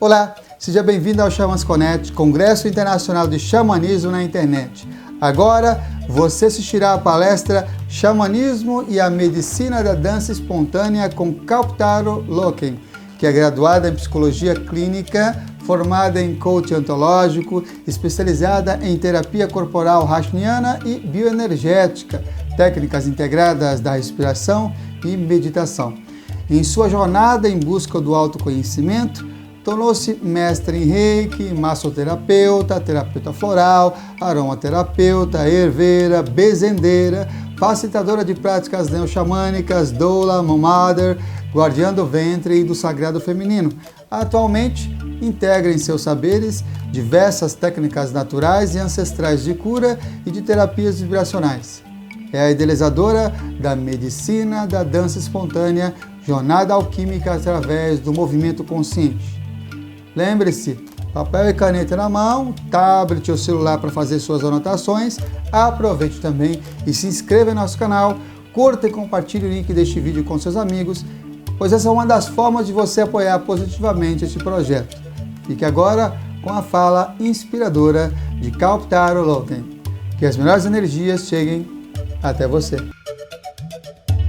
Olá, seja bem-vindo ao Xamãs Connect, Congresso Internacional de Xamanismo na Internet. Agora, você assistirá à palestra Xamanismo e a Medicina da Dança Espontânea com Kalptaro Loken, que é graduada em Psicologia Clínica, formada em coaching ontológico, especializada em terapia corporal Rashniana e bioenergética, técnicas integradas da respiração e meditação. Em sua jornada em busca do autoconhecimento, tornou-se mestre em Reiki, massoterapeuta, terapeuta floral, aromaterapeuta, herveira, bezendeira, facilitadora de práticas neo-xamânicas, doula, mother, guardiã do ventre e do sagrado feminino. Atualmente, integra em seus saberes diversas técnicas naturais e ancestrais de cura e de terapias vibracionais. É a idealizadora da Medicina da Dança Espontânea, jornada alquímica através do movimento consciente. Lembre-se, papel e caneta na mão, tablet ou celular para fazer suas anotações. Aproveite também e se inscreva em nosso canal, curta e compartilhe o link deste vídeo com seus amigos, pois essa é uma das formas de você apoiar positivamente este projeto. Fique agora com a fala inspiradora de Kalptaro Loken. Que as melhores energias cheguem até você.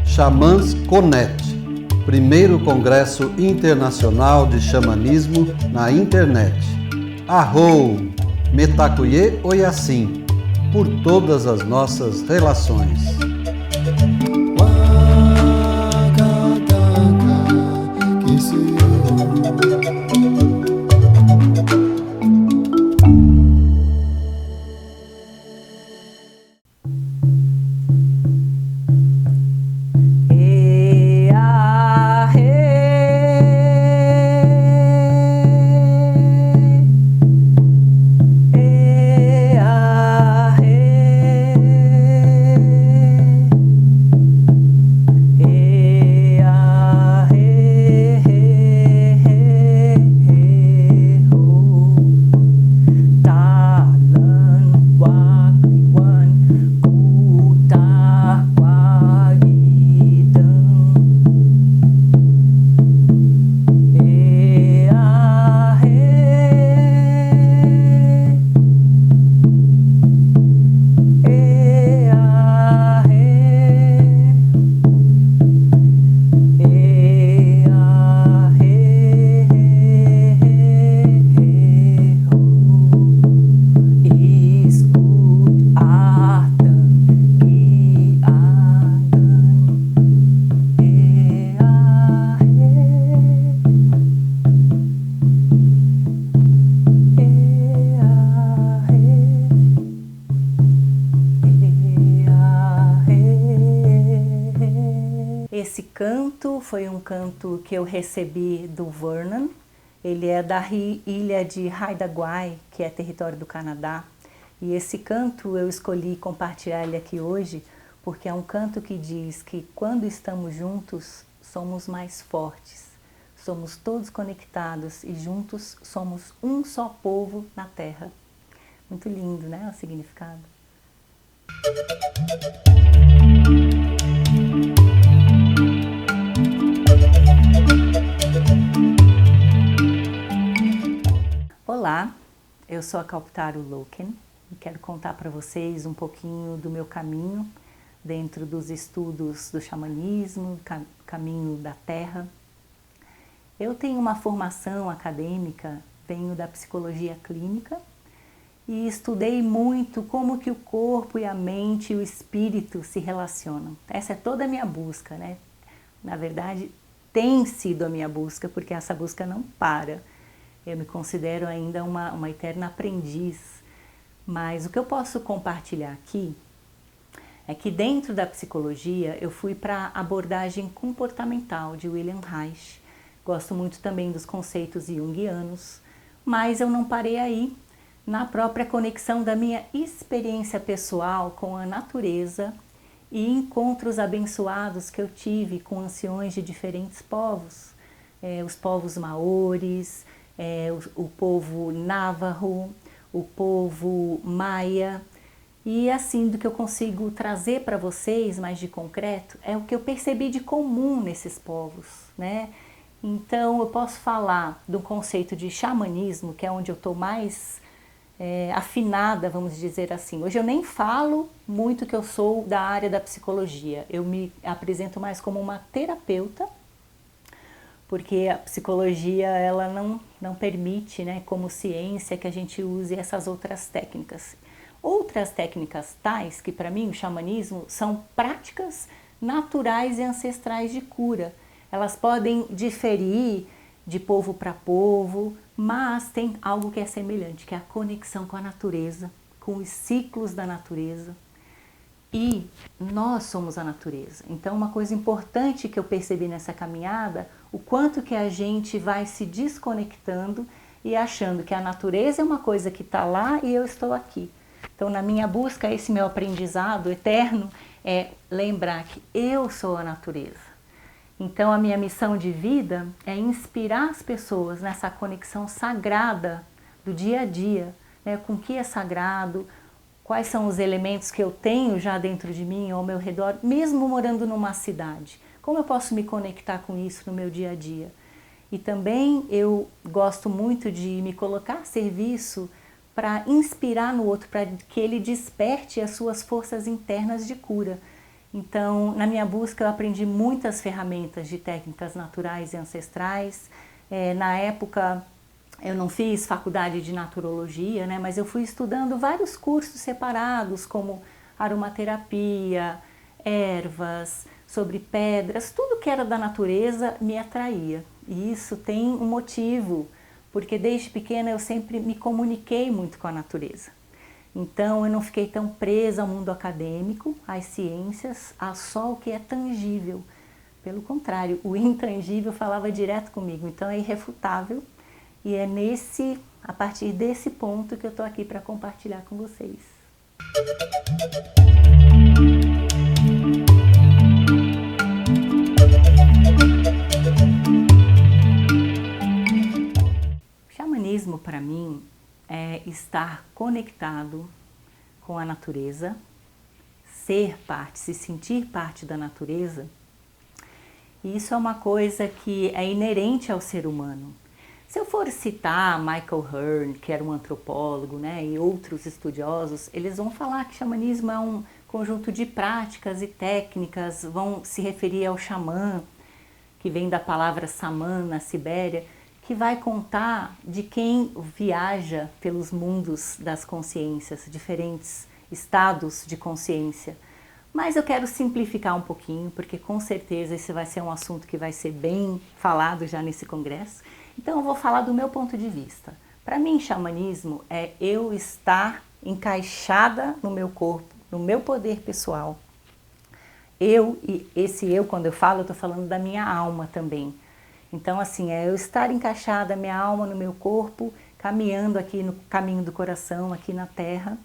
Xamãs Connect, primeiro Congresso Internacional de Xamanismo na Internet. Arrou, Metacuye Oyassin, por todas as nossas relações. Esse canto foi um canto que eu recebi do Vernon. Ele é da ilha de Haida Gwaii, que é território do Canadá. E esse canto eu escolhi compartilhar ele aqui hoje, porque é um canto que diz que quando estamos juntos, somos mais fortes. Somos todos conectados e juntos somos um só povo na Terra. Muito lindo, né, o significado? Olá, eu sou a Kalptaro Loken e quero contar para vocês um pouquinho do meu caminho dentro dos estudos do xamanismo, caminho da terra. Eu tenho uma formação acadêmica, venho da psicologia clínica e estudei muito como que o corpo e a mente e o espírito se relacionam. Essa é toda a minha busca, né? Na verdade, tem sido a minha busca, porque essa busca não para. Eu me considero ainda uma eterna aprendiz, mas o que eu posso compartilhar aqui é que dentro da psicologia eu fui para a abordagem comportamental de William Reich. Gosto muito também dos conceitos junguianos, mas eu não parei aí. Na própria conexão da minha experiência pessoal com a natureza e encontros abençoados que eu tive com anciões de diferentes povos, os povos maoris, o povo Navajo, o povo Maia, e assim do que eu consigo trazer para vocês mais de concreto é o que eu percebi de comum nesses povos, né? Então eu posso falar do conceito de xamanismo, que é onde eu estou mais afinada, vamos dizer assim. Hoje eu nem falo muito que eu sou da área da psicologia, eu me apresento mais como uma terapeuta, porque a psicologia ela não permite, né, como ciência, que a gente use essas outras técnicas. Outras técnicas tais que para mim o xamanismo são práticas naturais e ancestrais de cura. Elas podem diferir de povo para povo, mas tem algo que é semelhante, que é a conexão com a natureza, com os ciclos da natureza. E nós somos a natureza. Então, uma coisa importante que eu percebi nessa caminhada, o quanto que a gente vai se desconectando e achando que a natureza é uma coisa que está lá e eu estou aqui. Então, na minha busca, esse meu aprendizado eterno é lembrar que eu sou a natureza. Então, a minha missão de vida é inspirar as pessoas nessa conexão sagrada do dia a dia, né? Com o que é sagrado, quais são os elementos que eu tenho já dentro de mim, ao meu redor, mesmo morando numa cidade. Como eu posso me conectar com isso no meu dia a dia? E também eu gosto muito de me colocar a serviço para inspirar no outro, para que ele desperte as suas forças internas de cura. Então, na minha busca, eu aprendi muitas ferramentas de técnicas naturais e ancestrais. Na época, eu não fiz faculdade de naturologia, né, mas eu fui estudando vários cursos separados, como aromaterapia, ervas, sobre pedras, tudo que era da natureza me atraía. E isso tem um motivo, porque desde pequena eu sempre me comuniquei muito com a natureza. Então eu não fiquei tão presa ao mundo acadêmico, às ciências, a só o que é tangível. Pelo contrário, o intangível falava direto comigo, então é irrefutável. E é a partir desse ponto que eu estou aqui para compartilhar com vocês. O xamanismo para mim é estar conectado com a natureza, ser parte, se sentir parte da natureza. E isso é uma coisa que é inerente ao ser humano. Se eu for citar Michael Hearn, que era um antropólogo, né, e outros estudiosos, eles vão falar que xamanismo é um conjunto de práticas e técnicas, vão se referir ao xamã, que vem da palavra samã, na Sibéria, que vai contar de quem viaja pelos mundos das consciências, diferentes estados de consciência. Mas eu quero simplificar um pouquinho, porque com certeza esse vai ser um assunto que vai ser bem falado já nesse congresso. Então eu vou falar do meu ponto de vista. Para mim, xamanismo é eu estar encaixada no meu corpo, no meu poder pessoal. E esse eu, quando eu falo, eu estou falando da minha alma também. Então, assim, é eu estar encaixada, minha alma no meu corpo, caminhando aqui no caminho do coração, aqui na Terra.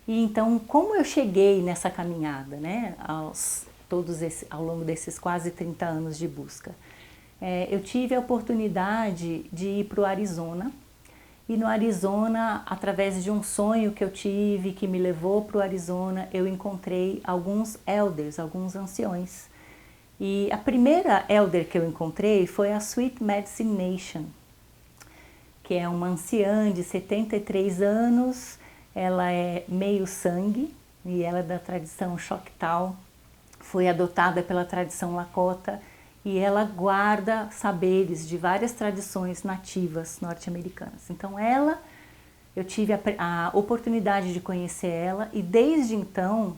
E então, como eu cheguei nessa caminhada, né, ao longo desses quase 30 anos de busca? Eu tive a oportunidade de ir para o Arizona. E no Arizona, através de um sonho que eu tive, que me levou para o Arizona, eu encontrei alguns elders, alguns anciões. E a primeira elder que eu encontrei foi a Sweet Medicine Nation, que é uma anciã de 73 anos, ela é meio sangue e ela é da tradição Choctaw, foi adotada pela tradição Lakota e ela guarda saberes de várias tradições nativas norte-americanas. Então eu tive a oportunidade de conhecer ela e desde então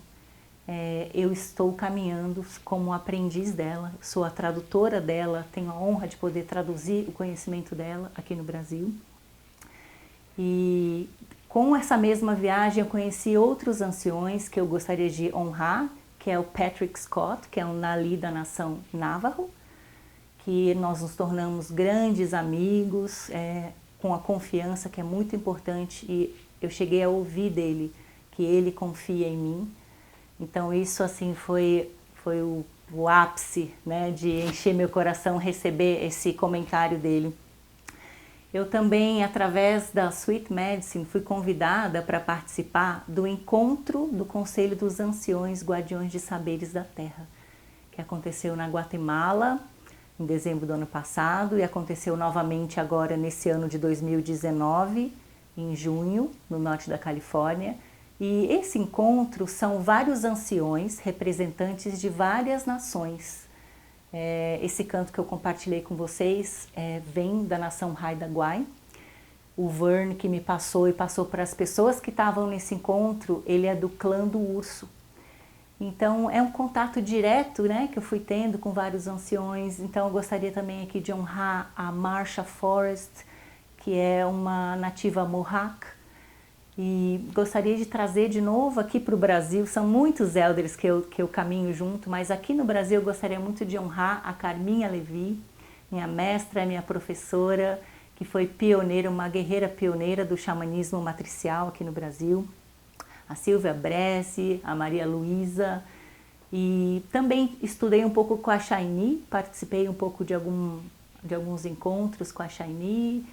eu estou caminhando como aprendiz dela, sou a tradutora dela, tenho a honra de poder traduzir o conhecimento dela aqui no Brasil. E com essa mesma viagem eu conheci outros anciões que eu gostaria de honrar, que é o Patrick Scott, que é um Nali da nação Navajo, que nós nos tornamos grandes amigos, com a confiança que é muito importante, e eu cheguei a ouvir dele que ele confia em mim. Então isso assim foi o ápice, né, de encher meu coração, receber esse comentário dele. Eu também, através da Sweet Medicine, fui convidada para participar do encontro do Conselho dos Anciões Guardiões de Saberes da Terra, que aconteceu na Guatemala, em dezembro do ano passado e aconteceu novamente agora nesse ano de 2019, em junho, no norte da Califórnia. E esse encontro são vários anciões, representantes de várias nações. Esse canto que eu compartilhei com vocês vem da nação Haida Gwaii. O Vern que me passou e passou para as pessoas que estavam nesse encontro, ele é do clã do urso. Então é um contato direto, né, que eu fui tendo com vários anciões. Então eu gostaria também aqui de honrar a Marsha Forrest, que é uma nativa Mohawk. E gostaria de trazer de novo aqui para o Brasil, são muitos elders que eu caminho junto, mas aqui no Brasil eu gostaria muito de honrar a Carminha Levi, minha mestra, minha professora, que foi pioneira, uma guerreira pioneira do xamanismo matricial aqui no Brasil, a Silvia Bressi, a Maria Luísa, e também estudei um pouco com a Shiny, participei um pouco de alguns encontros com a Shiny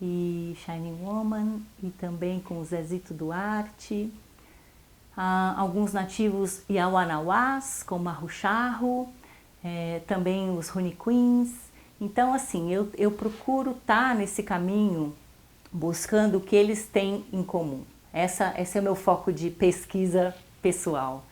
e Shining Woman, e também com o Zezito Duarte, alguns nativos Yawanawás, como a Rucharro, também os Rune Queens. Então, assim, eu procuro estar nesse caminho buscando o que eles têm em comum. Esse é o meu foco de pesquisa pessoal.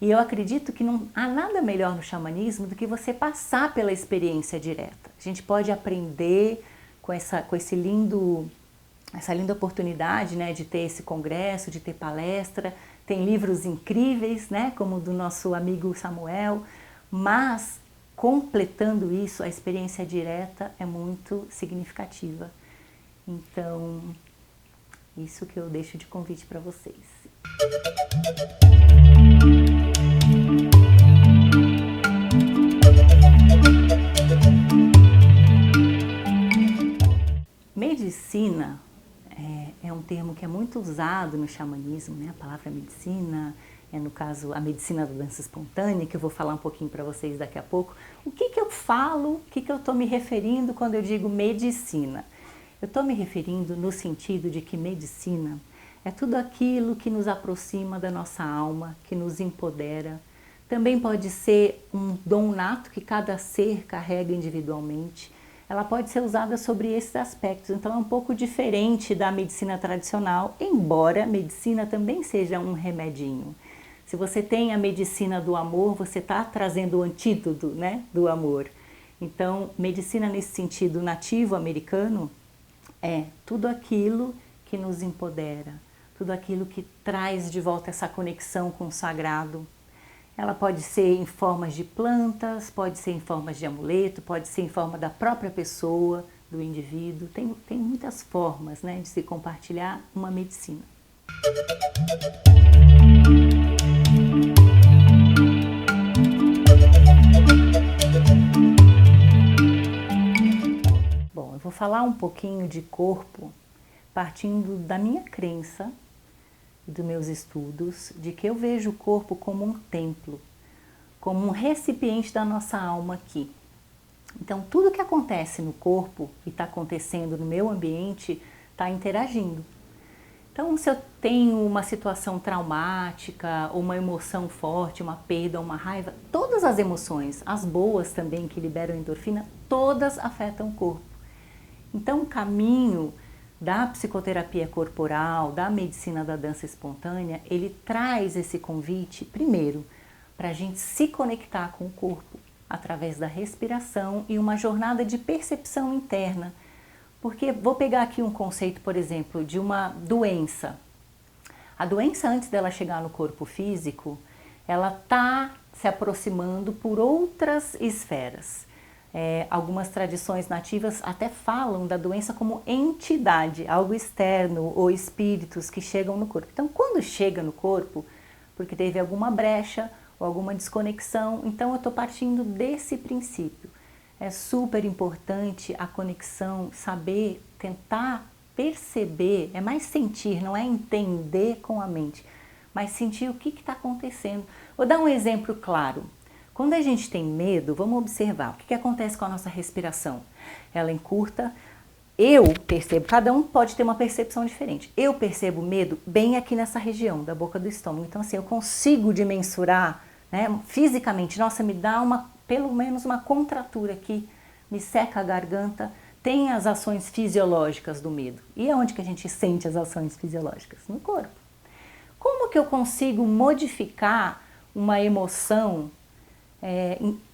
E eu acredito que não há nada melhor no xamanismo do que você passar pela experiência direta. A gente pode aprender com essa linda oportunidade, né, de ter esse congresso, de ter palestra. Tem livros incríveis, né, como o do nosso amigo Samuel, mas completando isso, a experiência direta é muito significativa. Então, isso que eu deixo de convite para vocês. Medicina é um termo que é muito usado no xamanismo, né? A palavra medicina no caso, a medicina da dança espontânea, que eu vou falar um pouquinho para vocês daqui a pouco. O que eu falo, o que eu estou me referindo quando eu digo medicina? Eu estou me referindo no sentido de que medicina é tudo aquilo que nos aproxima da nossa alma, que nos empodera. Também pode ser um dom nato que cada ser carrega individualmente. Ela pode ser usada sobre esses aspectos, então é um pouco diferente da medicina tradicional, embora medicina também seja um remedinho. Se você tem a medicina do amor, você está trazendo o antídoto, né, do amor. Então, medicina nesse sentido nativo americano é tudo aquilo que nos empodera, tudo aquilo que traz de volta essa conexão com o sagrado. Ela pode ser em formas de plantas, pode ser em formas de amuleto, pode ser em forma da própria pessoa, do indivíduo. Tem muitas formas, né, de se compartilhar uma medicina. Bom, eu vou falar um pouquinho de corpo partindo da minha crença e dos meus estudos, de que eu vejo o corpo como um templo, como um recipiente da nossa alma aqui. Então, tudo que acontece no corpo e está acontecendo no meu ambiente está interagindo. Então, se eu tenho uma situação traumática, ou uma emoção forte, uma perda, uma raiva, todas as emoções, as boas também que liberam endorfina, todas afetam o corpo. Então, o caminho da psicoterapia corporal, da medicina da dança espontânea, ele traz esse convite, primeiro, para a gente se conectar com o corpo, através da respiração e uma jornada de percepção interna. Porque vou pegar aqui um conceito, por exemplo, de uma doença. A doença, antes dela chegar no corpo físico, ela está se aproximando por outras esferas. Algumas tradições nativas até falam da doença como entidade, algo externo ou espíritos que chegam no corpo. Então, quando chega no corpo, porque teve alguma brecha ou alguma desconexão, então eu estou partindo desse princípio. É super importante a conexão, saber, tentar perceber, é mais sentir, não é entender com a mente, mas sentir o que está acontecendo. Vou dar um exemplo claro. Quando a gente tem medo, vamos observar o que acontece com a nossa respiração. Ela encurta, eu percebo, cada um pode ter uma percepção diferente. Eu percebo medo bem aqui nessa região da boca do estômago. Então assim, eu consigo dimensurar, né, fisicamente, nossa, me dá pelo menos uma contratura aqui, me seca a garganta, tem as ações fisiológicas do medo. E aonde que a gente sente as ações fisiológicas? No corpo. Como que eu consigo modificar uma emoção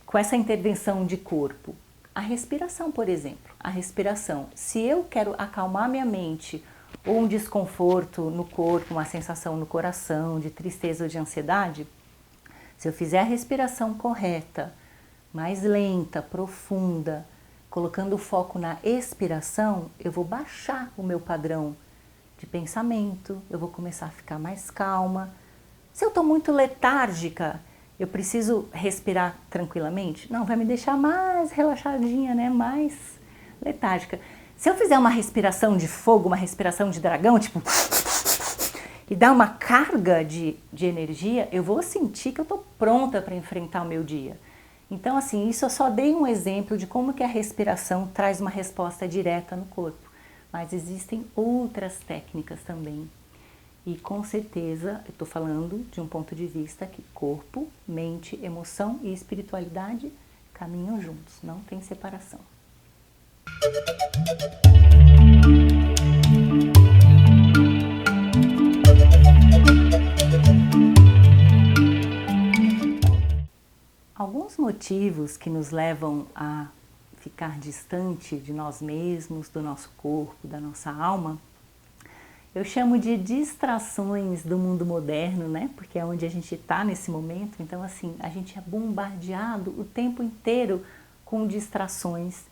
com essa intervenção de corpo? A respiração, por exemplo. A respiração. Se eu quero acalmar minha mente, ou um desconforto no corpo, uma sensação no coração, de tristeza ou de ansiedade, se eu fizer a respiração correta, mais lenta, profunda, colocando o foco na expiração, eu vou baixar o meu padrão de pensamento, eu vou começar a ficar mais calma. Se eu estou muito letárgica, eu preciso respirar tranquilamente? Não, vai me deixar mais relaxadinha, né? Mais letárgica. Se eu fizer uma respiração de fogo, uma respiração de dragão, tipo, e dar uma carga de energia, eu vou sentir que eu estou pronta para enfrentar o meu dia. Então, assim, isso eu só dei um exemplo de como que a respiração traz uma resposta direta no corpo. Mas existem outras técnicas também. E com certeza, eu estou falando de um ponto de vista que corpo, mente, emoção e espiritualidade caminham juntos, não tem separação. Alguns motivos que nos levam a ficar distante de nós mesmos, do nosso corpo, da nossa alma, eu chamo de distrações do mundo moderno, né? Porque é onde a gente está nesse momento. Então, assim, a gente é bombardeado o tempo inteiro com distrações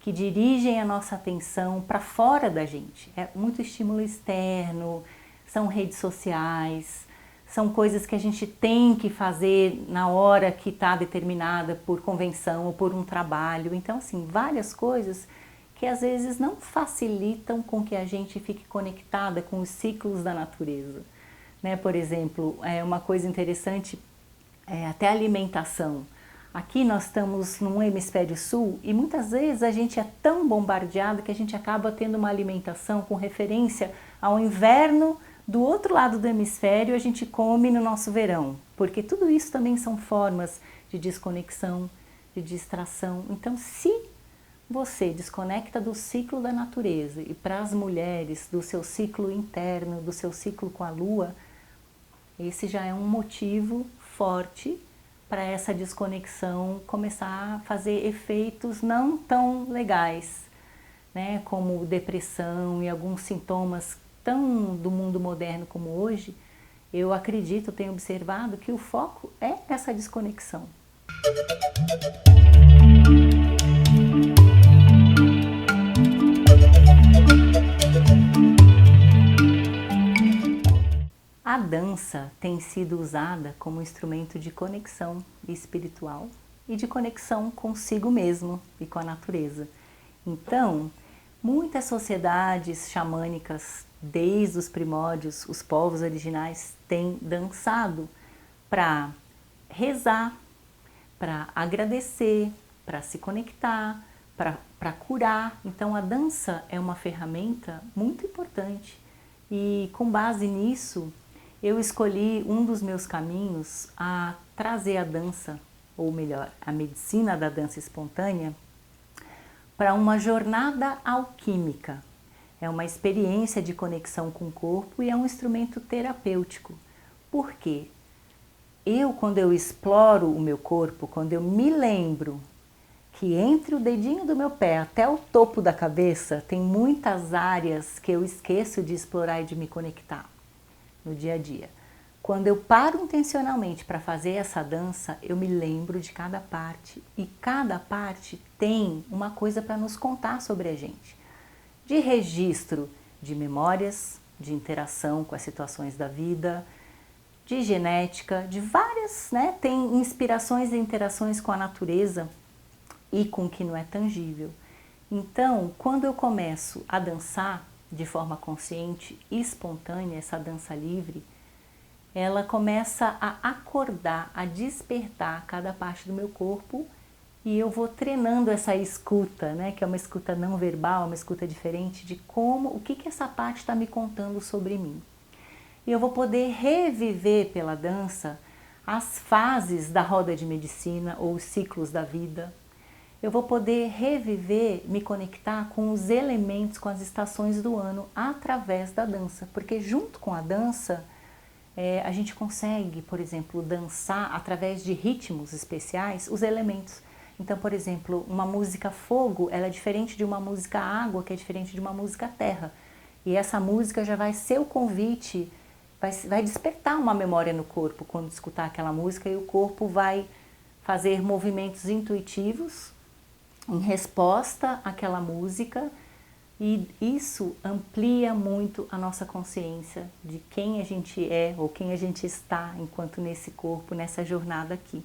que dirigem a nossa atenção para fora da gente. É muito estímulo externo, são redes sociais, são coisas que a gente tem que fazer na hora que está determinada por convenção ou por um trabalho. Então, assim, várias coisas que às vezes não facilitam com que a gente fique conectada com os ciclos da natureza. Né? Por exemplo, uma coisa interessante é até a alimentação. Aqui nós estamos no hemisfério sul e muitas vezes a gente é tão bombardeado que a gente acaba tendo uma alimentação com referência ao inverno do outro lado do hemisfério, a gente come no nosso verão. Porque tudo isso também são formas de desconexão, de distração. Então, se você desconecta do ciclo da natureza e para as mulheres do seu ciclo interno, do seu ciclo com a lua, esse já é um motivo forte para essa desconexão começar a fazer efeitos não tão legais, né? Como depressão e alguns sintomas tão do mundo moderno como hoje. Eu acredito, tenho observado que o foco é essa desconexão. A dança tem sido usada como instrumento de conexão espiritual e de conexão consigo mesmo e com a natureza. Então, muitas sociedades xamânicas, desde os primórdios, os povos originais têm dançado para rezar, para agradecer, para se conectar, para curar. Então, a dança é uma ferramenta muito importante e, com base nisso, eu escolhi um dos meus caminhos a trazer a dança, ou melhor, a medicina da dança espontânea, para uma jornada alquímica. É uma experiência de conexão com o corpo e é um instrumento terapêutico. Por quê? Quando eu exploro o meu corpo, quando eu me lembro que entre o dedinho do meu pé até o topo da cabeça, tem muitas áreas que eu esqueço de explorar e de me conectar no dia a dia. Quando eu paro intencionalmente para fazer essa dança, eu me lembro de cada parte e cada parte tem uma coisa para nos contar sobre a gente. De registro de memórias, de interação com as situações da vida, de genética, de várias, né? Tem inspirações e interações com a natureza e com o que não é tangível. Então, quando eu começo a dançar de forma consciente e espontânea, essa dança livre, ela começa a acordar, a despertar cada parte do meu corpo e eu vou treinando essa escuta, né, que é uma escuta não verbal, uma escuta diferente de o que essa parte está me contando sobre mim. E eu vou poder reviver pela dança as fases da roda de medicina ou os ciclos da vida. Eu vou poder reviver, me conectar com os elementos, com as estações do ano através da dança, porque junto com a dança a gente consegue, por exemplo, dançar através de ritmos especiais os elementos. Então, por exemplo, uma música fogo, ela é diferente de uma música água, que é diferente de uma música terra. E essa música já vai ser o convite, vai despertar uma memória no corpo quando escutar aquela música, e o corpo vai fazer movimentos intuitivos em resposta àquela música, e isso amplia muito a nossa consciência de quem a gente é ou quem a gente está enquanto nesse corpo, nessa jornada aqui.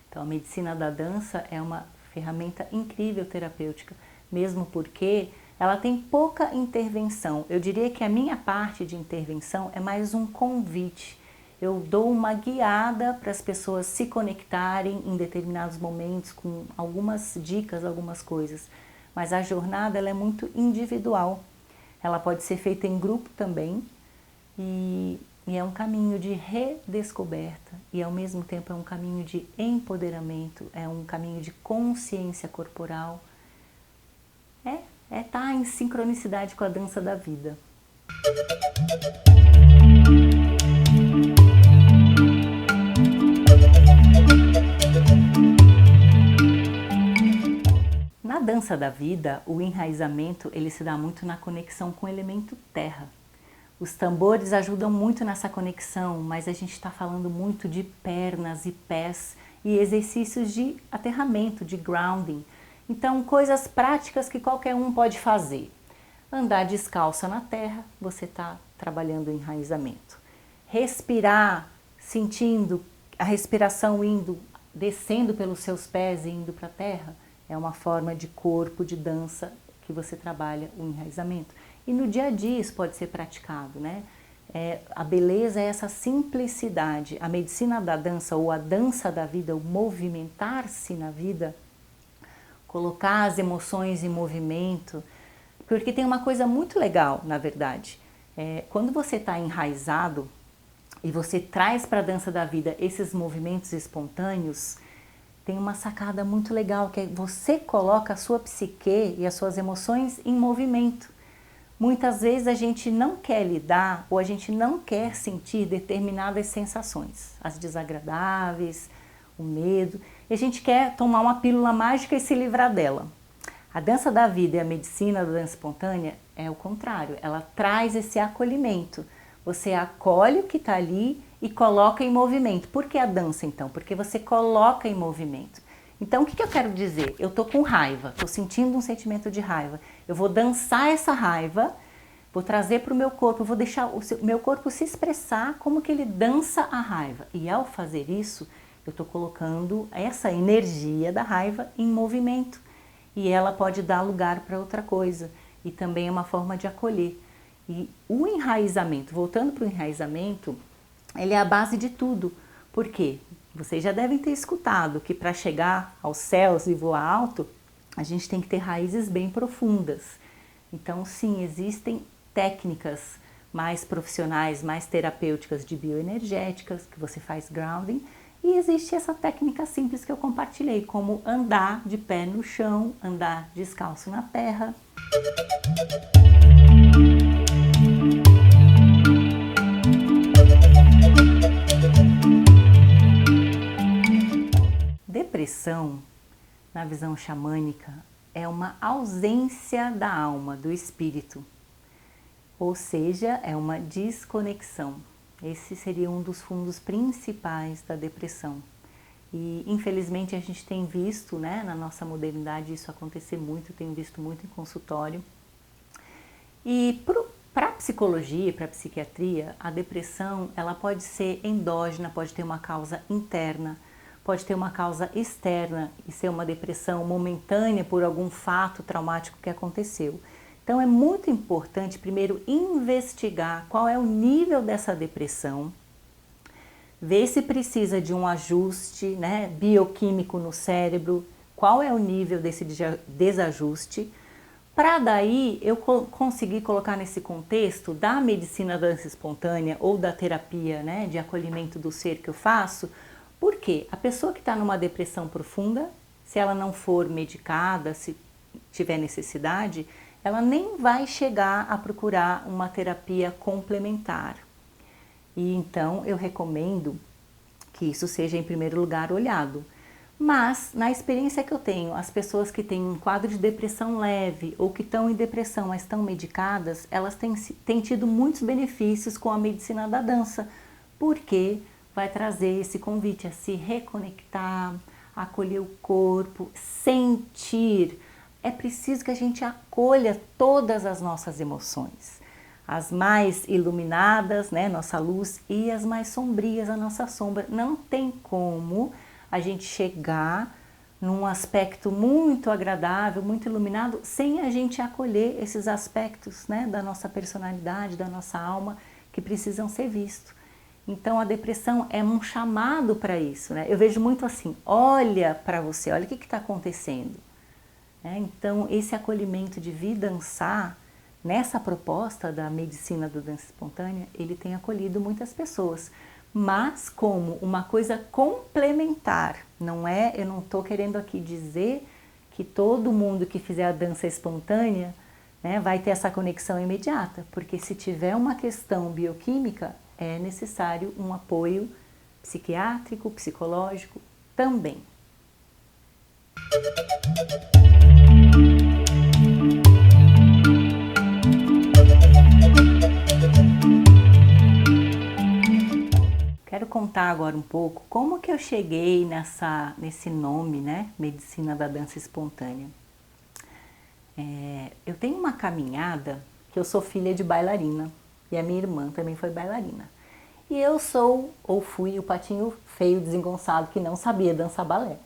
Então a medicina da dança é uma ferramenta incrível terapêutica, mesmo porque ela tem pouca intervenção. Eu diria que a minha parte de intervenção é mais um convite. Eu dou uma guiada para as pessoas se conectarem em determinados momentos com algumas dicas, algumas coisas. Mas a jornada ela é muito individual. Ela pode ser feita em grupo também e é um caminho de redescoberta e ao mesmo tempo é um caminho de empoderamento, é um caminho de consciência corporal. Tá em sincronicidade com a dança da vida. Na dança da vida, o enraizamento ele se dá muito na conexão com o elemento terra. Os tambores ajudam muito nessa conexão, mas a gente está falando muito de pernas e pés e exercícios de aterramento, de grounding. Então, coisas práticas que qualquer um pode fazer. Andar descalça na terra, você está trabalhando o enraizamento. Respirar, sentindo a respiração descendo pelos seus pés e indo para a terra, é uma forma de corpo, de dança, que você trabalha o enraizamento. E no dia a dia isso pode ser praticado, né? A beleza é essa simplicidade. A medicina da dança ou a dança da vida, o movimentar-se na vida, colocar as emoções em movimento, porque tem uma coisa muito legal, na verdade. Quando você está enraizado e você traz para a dança da vida esses movimentos espontâneos, tem uma sacada muito legal, que é você coloca a sua psique e as suas emoções em movimento. Muitas vezes a gente não quer lidar ou a gente não quer sentir determinadas sensações, as desagradáveis, o medo, e a gente quer tomar uma pílula mágica e se livrar dela. A dança da vida e a medicina da dança espontânea é o contrário, ela traz esse acolhimento. Você acolhe o que está ali e coloca em movimento. Por que a dança então? Porque você coloca em movimento. Então o que eu quero dizer? Eu estou com raiva, estou sentindo um sentimento de raiva. Eu vou dançar essa raiva, vou trazer para o meu corpo, vou deixar o meu corpo se expressar como que ele dança a raiva. E ao fazer isso, eu estou colocando essa energia da raiva em movimento. E ela pode dar lugar para outra coisa. E também é uma forma de acolher. E o enraizamento, voltando para o enraizamento, ele é a base de tudo. Por quê? Vocês já devem ter escutado que para chegar aos céus e voar alto, a gente tem que ter raízes bem profundas. Então, sim, existem técnicas mais profissionais, mais terapêuticas de bioenergéticas, que você faz grounding, e existe essa técnica simples que eu compartilhei, como andar de pé no chão, andar descalço na terra. Depressão, na visão xamânica, é uma ausência da alma, do espírito, ou seja, é uma desconexão. Esse seria um dos fundos principais da depressão. E infelizmente a gente tem visto, né, na nossa modernidade isso acontecer muito, tenho visto muito em consultório. E para a psicologia, para a psiquiatria, a depressão ela pode ser endógena, pode ter uma causa interna, pode ter uma causa externa e ser uma depressão momentânea por algum fato traumático que aconteceu. Então é muito importante primeiro investigar qual é o nível dessa depressão, ver se precisa de um ajuste, né, bioquímico no cérebro, qual é o nível desse desajuste, Para daí eu conseguir colocar nesse contexto da medicina da dança espontânea ou da terapia, né, de acolhimento do ser que eu faço, porque a pessoa que está numa depressão profunda, se ela não for medicada, se tiver necessidade, ela nem vai chegar a procurar uma terapia complementar. E então eu recomendo que isso seja em primeiro lugar olhado. Mas, na experiência que eu tenho, as pessoas que têm um quadro de depressão leve ou que estão em depressão, mas estão medicadas, elas têm tido muitos benefícios com a medicina da dança, porque vai trazer esse convite a se reconectar, acolher o corpo, sentir. É preciso que a gente acolha todas as nossas emoções, as mais iluminadas, né, nossa luz, e as mais sombrias, a nossa sombra. Não tem como a gente chegar num aspecto muito agradável, muito iluminado, sem a gente acolher esses aspectos, né, da nossa personalidade, da nossa alma, que precisam ser vistos. Então a depressão é um chamado para isso, né? Eu vejo muito assim, olha para você, olha o que está acontecendo. Então esse acolhimento de vir dançar, nessa proposta da medicina da dança espontânea, ele tem acolhido muitas pessoas, mas como uma coisa complementar, não é? Eu não estou querendo aqui dizer que todo mundo que fizer a dança espontânea, né, vai ter essa conexão imediata, porque se tiver uma questão bioquímica, é necessário um apoio psiquiátrico, psicológico também. Quero contar agora um pouco como que eu cheguei nesse nome, né? Medicina da dança espontânea. Eu tenho uma caminhada, que eu sou filha de bailarina e a minha irmã também foi bailarina. E eu sou, ou fui, o patinho feio, desengonçado, que não sabia dançar balé.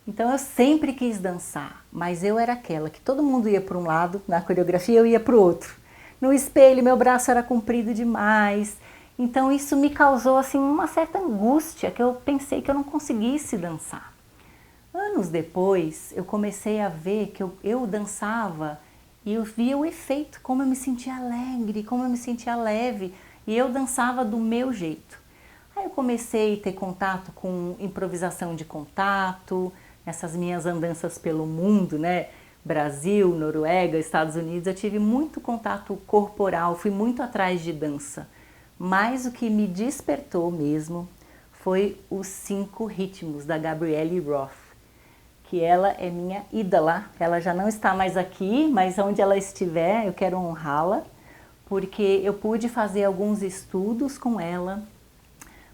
Então eu sempre quis dançar, mas eu era aquela que todo mundo ia para um lado, na coreografia eu ia para o outro. No espelho meu braço era comprido demais. Então isso me causou assim uma certa angústia, que eu pensei que eu não conseguisse dançar. Anos depois eu comecei a ver que eu dançava e eu via o efeito, como eu me sentia alegre, como eu me sentia leve, e eu dançava do meu jeito. Aí eu comecei a ter contato com improvisação de contato, nessas minhas andanças pelo mundo, né? Brasil, Noruega, Estados Unidos, eu tive muito contato corporal, fui muito atrás de dança. Mas o que me despertou mesmo foi os 5 ritmos da Gabrielle Roth, que ela é minha ídola. Ela já não está mais aqui, mas onde ela estiver eu quero honrá-la, porque eu pude fazer alguns estudos com ela,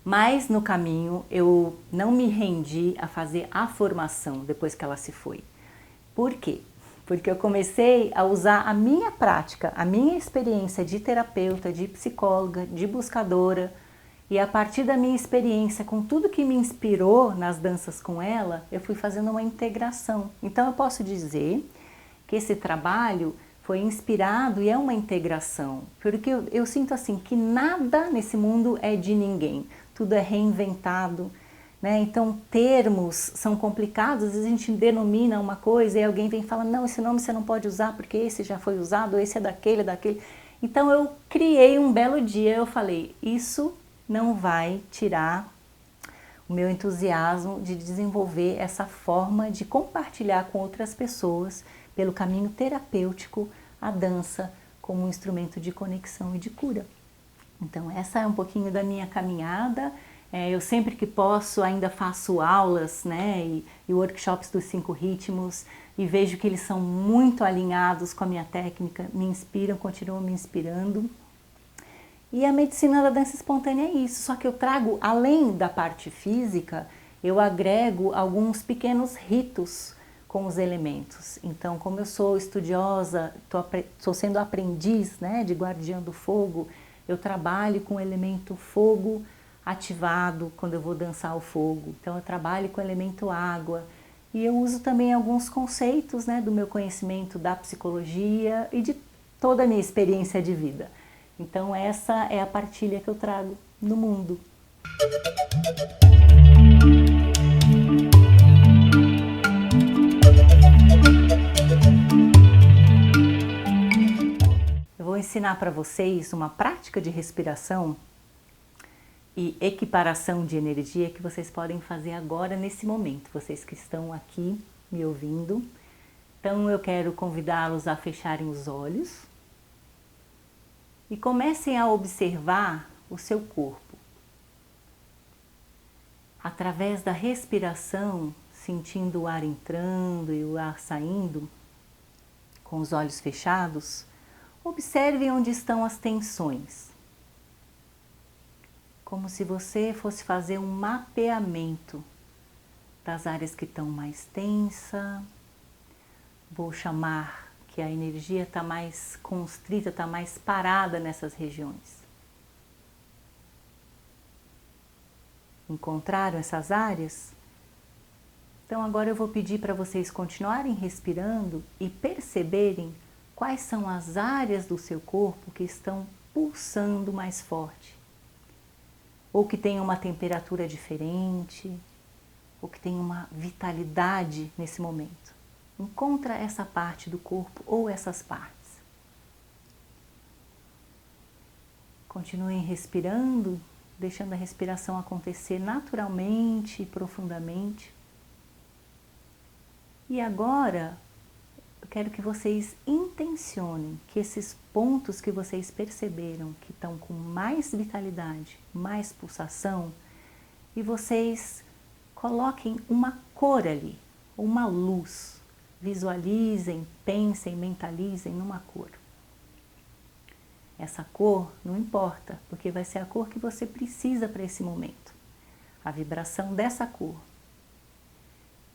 mas no caminho eu não me rendi a fazer a formação depois que ela se foi. Por quê? Porque eu comecei a usar a minha prática, a minha experiência de terapeuta, de psicóloga, de buscadora, e a partir da minha experiência com tudo que me inspirou nas danças com ela, eu fui fazendo uma integração. Então eu posso dizer que esse trabalho foi inspirado e é uma integração, porque eu sinto assim que nada nesse mundo é de ninguém, tudo é reinventado. Então termos são complicados, às vezes a gente denomina uma coisa e alguém vem e fala, não, esse nome você não pode usar porque esse já foi usado, esse é daquele. Então eu criei um belo dia, eu falei, isso não vai tirar o meu entusiasmo de desenvolver essa forma de compartilhar com outras pessoas, pelo caminho terapêutico, a dança como um instrumento de conexão e de cura. Então essa é um pouquinho da minha caminhada. Eu sempre que posso ainda faço aulas, né, e workshops dos 5 ritmos e vejo que eles são muito alinhados com a minha técnica, me inspiram, continuam me inspirando. E a medicina da dança espontânea é isso, só que eu trago, além da parte física, eu agrego alguns pequenos ritos com os elementos. Então, como eu sou estudiosa, estou sendo aprendiz, né, de guardiã do fogo, eu trabalho com o elemento fogo ativado quando eu vou dançar o fogo. Então eu trabalho com o elemento água e eu uso também alguns conceitos, né, do meu conhecimento da psicologia e de toda a minha experiência de vida. Então essa é a partilha que eu trago no mundo. vou ensinar para vocês uma prática de respiração e equiparação de energia que vocês podem fazer agora nesse momento, vocês que estão aqui me ouvindo. Então eu quero convidá-los a fecharem os olhos e comecem a observar o seu corpo. Através da respiração, sentindo o ar entrando e o ar saindo, com os olhos fechados, observem onde estão as tensões. Como se você fosse fazer um mapeamento das áreas que estão mais tensas. Vou chamar que a energia está mais constrita, está mais parada nessas regiões. Encontraram essas áreas? Então agora eu vou pedir para vocês continuarem respirando e perceberem quais são as áreas do seu corpo que estão pulsando mais forte. Ou que tem uma temperatura diferente, ou que tem uma vitalidade nesse momento. Encontra essa parte do corpo ou essas partes. Continuem respirando, deixando a respiração acontecer naturalmente e profundamente. E agora, eu quero que vocês intencionem que esses pontos que vocês perceberam que estão com mais vitalidade, mais pulsação, e vocês coloquem uma cor ali, uma luz. Visualizem, pensem, mentalizem numa cor. Essa cor não importa, porque vai ser a cor que você precisa para esse momento. A vibração dessa cor.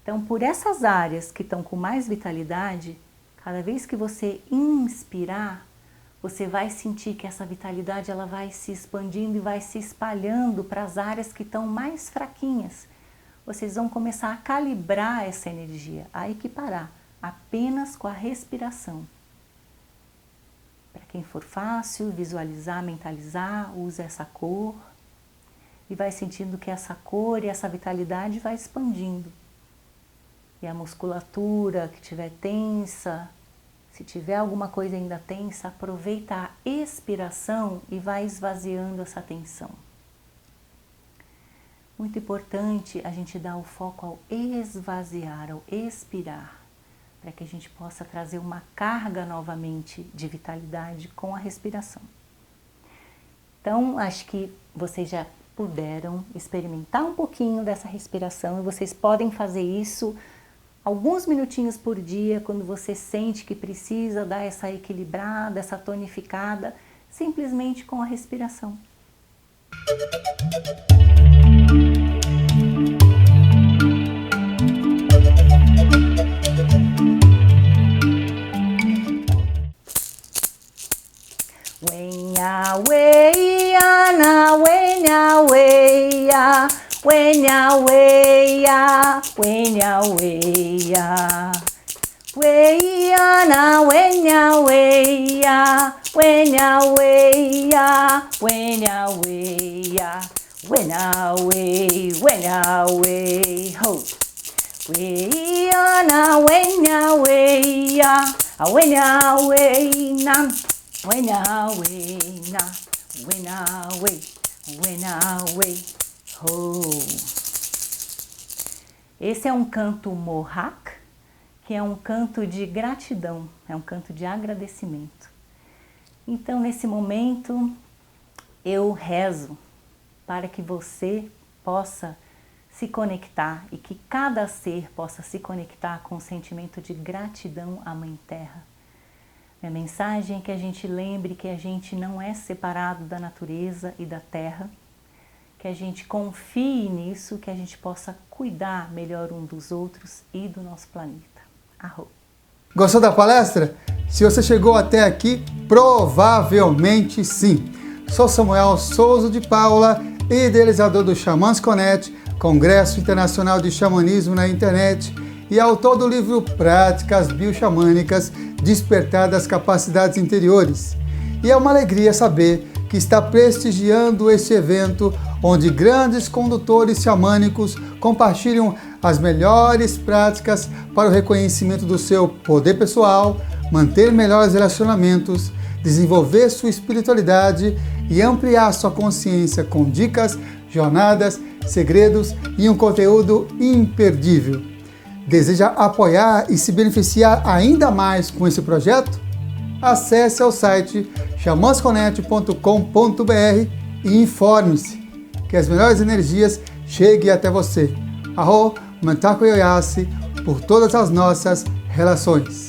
Então, por essas áreas que estão com mais vitalidade, cada vez que você inspirar, você vai sentir que essa vitalidade ela vai se expandindo e vai se espalhando para as áreas que estão mais fraquinhas. Vocês vão começar a calibrar essa energia, a equiparar, apenas com a respiração. Para quem for fácil, visualizar, mentalizar, usa essa cor e vai sentindo que essa cor e essa vitalidade vai expandindo. E a musculatura que estiver tensa, se tiver alguma coisa ainda tensa, aproveita a expiração e vai esvaziando essa tensão. Muito importante a gente dar o foco ao esvaziar, ao expirar, para que a gente possa trazer uma carga novamente de vitalidade com a respiração. Então, acho que vocês já puderam experimentar um pouquinho dessa respiração e vocês podem fazer isso alguns minutinhos por dia, quando você sente que precisa dar essa equilibrada, essa tonificada, simplesmente com a respiração. Wenha weia na wenha weia, wenha weia, wenha weia, weia na wenha weia, wenha weia, wenha weia, wenha wei, ho. Weia na wenha weia, a wenha wei na. Wenha wei na, wenha wei, ho. Esse é um canto mohawk, que é um canto de gratidão, é um canto de agradecimento. Então, nesse momento, eu rezo para que você possa se conectar e que cada ser possa se conectar com o sentimento de gratidão à Mãe Terra. Minha mensagem é que a gente lembre que a gente não é separado da natureza e da terra, que a gente confie nisso, que a gente possa cuidar melhor um dos outros e do nosso planeta. Arro! Gostou da palestra? Se você chegou até aqui, provavelmente sim. Sou Samuel Souza de Paula, idealizador do Xamãs Connect, Congresso Internacional de Xamanismo na Internet, e autor do livro Práticas Bioxamânicas, Despertar das Capacidades Interiores. E é uma alegria saber que está prestigiando este evento, onde grandes condutores xamânicos compartilham as melhores práticas para o reconhecimento do seu poder pessoal, manter melhores relacionamentos, desenvolver sua espiritualidade e ampliar sua consciência com dicas, jornadas, segredos e um conteúdo imperdível. Deseja apoiar e se beneficiar ainda mais com esse projeto? Acesse ao site xamansconect.com.br e informe-se que as melhores energias cheguem até você. Arro, Mantaku Yoyasi, por todas as nossas relações.